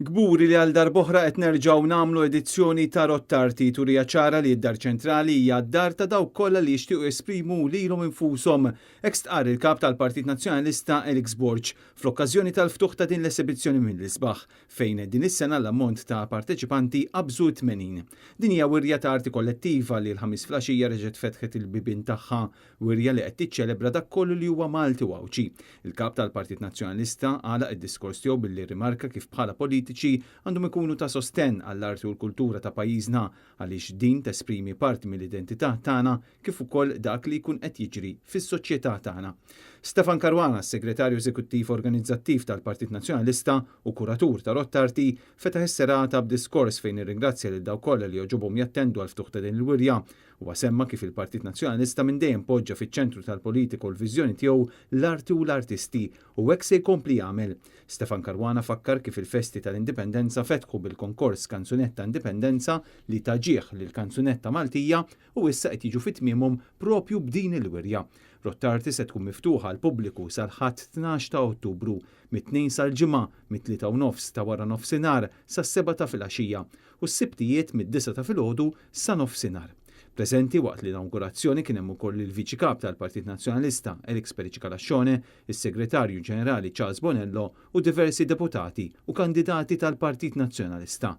Gburi li għal darboħra qed nerġgħu nagħmlu edizzjoni ta' Rottarti turija ċara li d-dar ċentrali hija d-dar ta' dawk kollha li jixtiequ esprimu lilhom infushom. Hekk stqarr il-kap tal-Partit Nazzjonalista Elix Borg fl-okkażjoni tal-ftuħ ta' din l-esibizzjoni mill-isbaħ fejn din is-sena l-ammont ta' parteċipanti qabżu 80. Din hija wirja ta' arti kollettiva li l-ħamis flaxija reġgħet fetħet il-bibien tagħha, wirja li qed tiċċelebra dak kollu li huwa Malti u Awċi. Il-kap tal-Partit Nazzjonalista għalaq id-diskors tiegħu billi rimarka kif bħala politiċi għandhom ikunu ta' sostenn għall-arti u l-kultura ta' pajjiżna għaliex din tesprimi parti mill-identità tagħna kif ukoll dak li jkun qed jiġri fis-soċjetà tagħna. Stefan Caruana, segretarju eżekuttiv organizzattiv tal-Partit Nazzjonalista u kuratur ta' Rottarti, fetaħ is-serata b'diskors fejn irringrazzja lil dawk kollha li joġobhom jattendu għal ftuħ ta' din il-wirja u semma kif il-Partit Nazzjonalista minn dejjem poġġa fiċ-ċentru tal-politika u l-viżjoni tiegħu l-arti u l-artisti u hekk se jkompli jagħmel. Stefan Caruana fakkar kif il-festi tal-Indipendenza fetħu bil-konkors Kanzunetta Indipendenza li taġieħ lil kanzunetta Maltija u issa qed jiġu fit-tmiemhom propju b'din il-wirja. Rottarti se tkun miftuħa għal pubbliku sal-ħadd 12 ta' Ottubru, mit-2 sal-ġimgħa, mit-3 u nofs ta' wara nofsinhar sas-7 ta' filgħaxija u s-sibtijiet mid-9 ta' filgħodu sa nofsinhar. Preżenti waqt l-inaugurazzjoni kien hemm ukoll il-Viċi Kap tal-Partit Nazzjonalista Elix Periċi-Kalaxxone, is-Segretarju Ġenerali Charles Bonello u diversi deputati u kandidati tal-Partit Nazzjonalista.